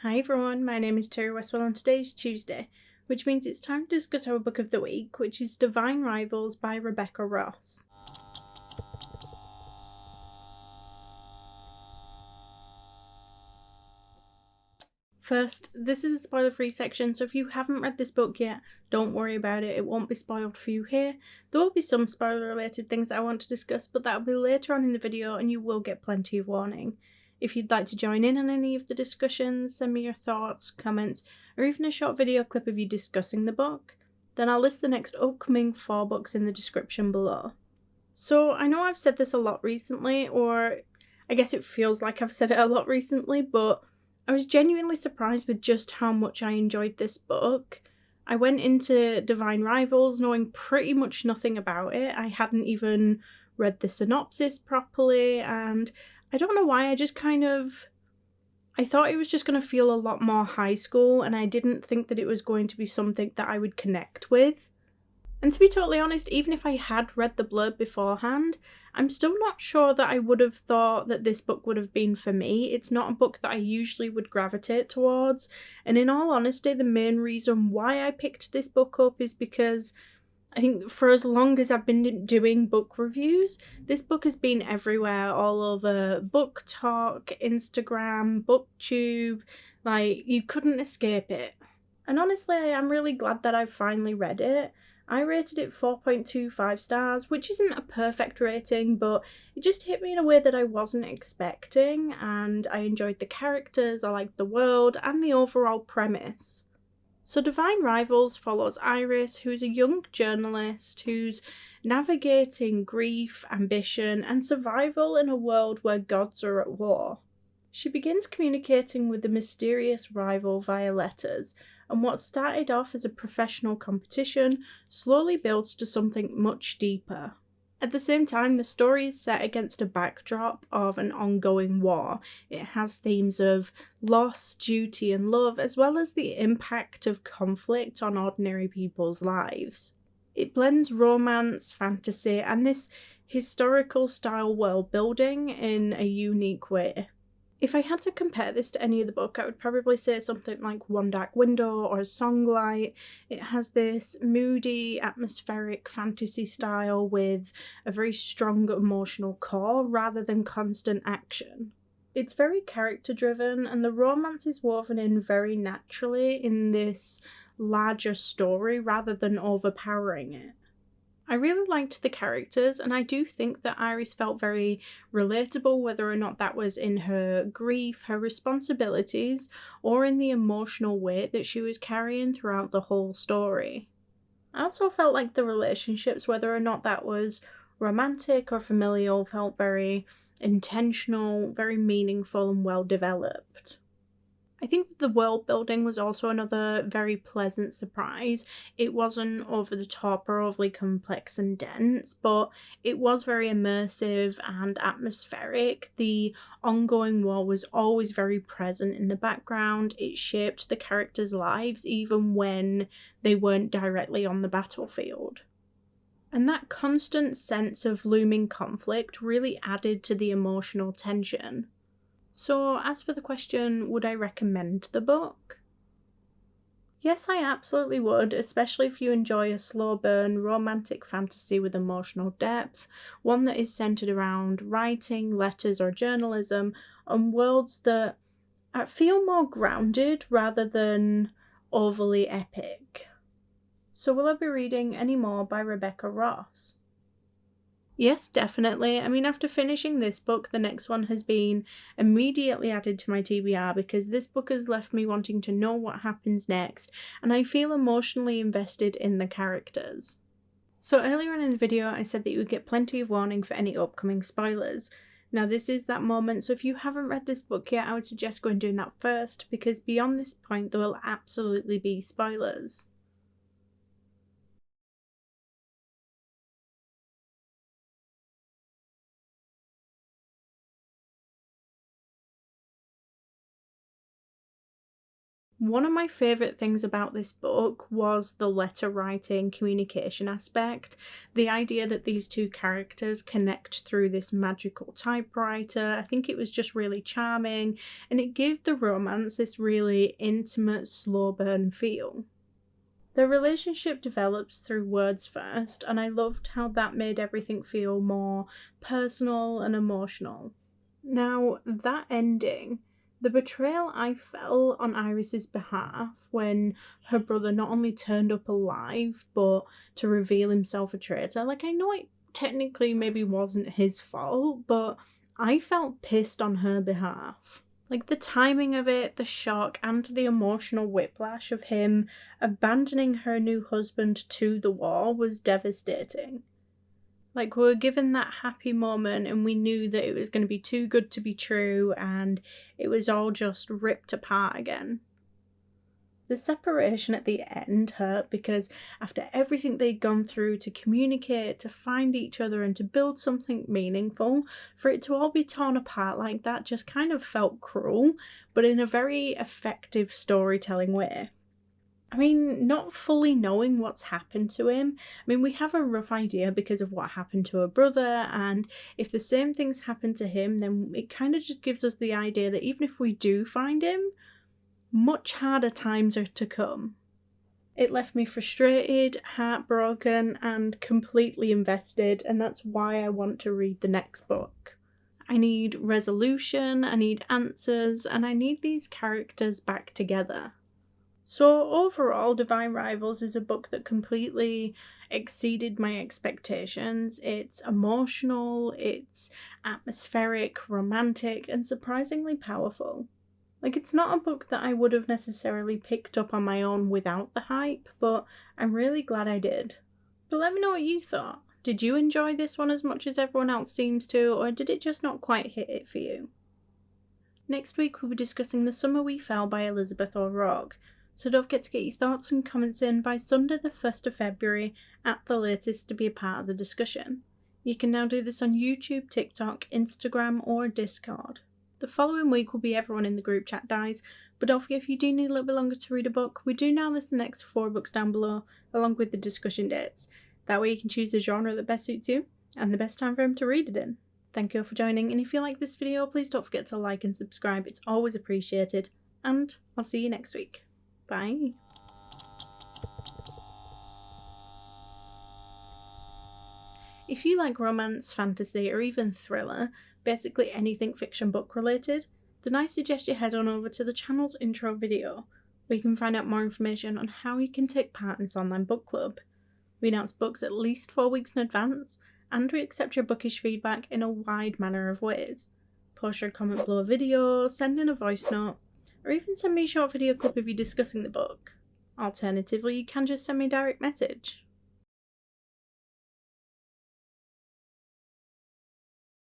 Hi everyone, my name is Terry Westwell and today is Tuesday, which means it's time to discuss our book of the week, which is Divine Rivals by Rebecca Ross. First, this is a spoiler-free section, so if you haven't read this book yet, don't worry about it, it won't be spoiled for you here. There will be some spoiler-related things that I want to discuss, but that'll be later on in the video and you will get plenty of warning. If you'd like to join in on any of the discussions, send me your thoughts, comments, or even a short video clip of you discussing the book, then I'll list the next upcoming 4 books in the description below. So I know I've said this a lot recently, or I guess it feels like I've said it a lot recently, but I was genuinely surprised with just how much I enjoyed this book. I went into Divine Rivals knowing pretty much nothing about it. I hadn't even read the synopsis properly, and I don't know why, I thought it was just going to feel a lot more high school, and I didn't think that it was going to be something that I would connect with. And to be totally honest, even if I had read the blurb beforehand, I'm still not sure that I would have thought that this book would have been for me. It's not a book that I usually would gravitate towards, and in all honesty, the main reason why I picked this book up is because I think for as long as I've been doing book reviews, this book has been everywhere, all over Book Talk, Instagram, BookTube, like, you couldn't escape it. And honestly, I am really glad that I've finally read it. I rated it 4.25 stars, which isn't a perfect rating, but it just hit me in a way that I wasn't expecting, and I enjoyed the characters, I liked the world, and the overall premise. So Divine Rivals follows Iris, who is a young journalist who's navigating grief, ambition, and survival in a world where gods are at war. She begins communicating with the mysterious rival via letters, and what started off as a professional competition slowly builds to something much deeper. At the same time, the story is set against a backdrop of an ongoing war. It has themes of loss, duty, and love, as well as the impact of conflict on ordinary people's lives. It blends romance, fantasy, and this historical style world building in a unique way. If I had to compare this to any other book, I would probably say something like One Dark Window or Songlight. It has this moody, atmospheric fantasy style with a very strong emotional core rather than constant action. It's very character driven, and the romance is woven in very naturally in this larger story rather than overpowering it. I really liked the characters, and I do think that Iris felt very relatable, whether or not that was in her grief, her responsibilities, or in the emotional weight that she was carrying throughout the whole story. I also felt like the relationships, whether or not that was romantic or familial, felt very intentional, very meaningful, and well developed. I think that the world building was also another very pleasant surprise. It wasn't over the top or overly complex and dense, but it was very immersive and atmospheric. The ongoing war was always very present in the background. It shaped the characters' lives even when they weren't directly on the battlefield. And that constant sense of looming conflict really added to the emotional tension. So, as for the question, would I recommend the book? Yes, I absolutely would, especially if you enjoy a slow burn romantic fantasy with emotional depth, one that is centered around writing, letters, or journalism, and worlds that feel more grounded rather than overly epic. So, will I be reading any more by Rebecca Ross? Yes, definitely. I mean, after finishing this book, the next one has been immediately added to my TBR because this book has left me wanting to know what happens next, and I feel emotionally invested in the characters. So earlier on in the video, I said that you would get plenty of warning for any upcoming spoilers. Now this is that moment, so if you haven't read this book yet, I would suggest going doing that first, because beyond this point there will absolutely be spoilers. One of my favourite things about this book was the letter writing communication aspect. The idea that these two characters connect through this magical typewriter. I think it was just really charming, and it gave the romance this really intimate, slow burn feel. The relationship develops through words first, and I loved how that made everything feel more personal and emotional. Now, that ending, the betrayal I felt on Iris's behalf when her brother not only turned up alive, but to reveal himself a traitor. Like, I know it technically maybe wasn't his fault, but I felt pissed on her behalf. Like, the timing of it, the shock, and the emotional whiplash of him abandoning her new husband to the war was devastating. Like, we were given that happy moment and we knew that it was going to be too good to be true, and it was all just ripped apart again. The separation at the end hurt because after everything they'd gone through to communicate, to find each other and to build something meaningful, for it to all be torn apart like that just kind of felt cruel, but in a very effective storytelling way. I mean, not fully knowing what's happened to him. I mean, we have a rough idea because of what happened to her brother, and if the same things happen to him, then it kind of just gives us the idea that even if we do find him, much harder times are to come. It left me frustrated, heartbroken, and completely invested, and that's why I want to read the next book. I need resolution, I need answers, and I need these characters back together. So overall, Divine Rivals is a book that completely exceeded my expectations. It's emotional, it's atmospheric, romantic, and surprisingly powerful. Like, it's not a book that I would have necessarily picked up on my own without the hype, but I'm really glad I did. But let me know what you thought. Did you enjoy this one as much as everyone else seems to, or did it just not quite hit it for you? Next week we'll be discussing The Summer We Fell by Elizabeth O'Rourke. So don't forget to get your thoughts and comments in by Sunday the 1st of February at the latest to be a part of the discussion. You can now do this on YouTube, TikTok, Instagram or Discord. The following week will be everyone in the group chat dies, but don't forget if you do need a little bit longer to read a book, we do now list the next 4 books down below along with the discussion dates. That way you can choose the genre that best suits you and the best time frame to read it in. Thank you all for joining, and if you like this video please don't forget to like and subscribe, it's always appreciated, and I'll see you next week. Bye. If you like romance, fantasy, or even thriller, basically anything fiction book related, then I suggest you head on over to the channel's intro video, where you can find out more information on how you can take part in this online book club. We announce books at least 4 weeks in advance, and we accept your bookish feedback in a wide manner of ways. Post your comment below a video, send in a voice note, or even send me a short video clip of you discussing the book. Alternatively, you can just send me a direct message.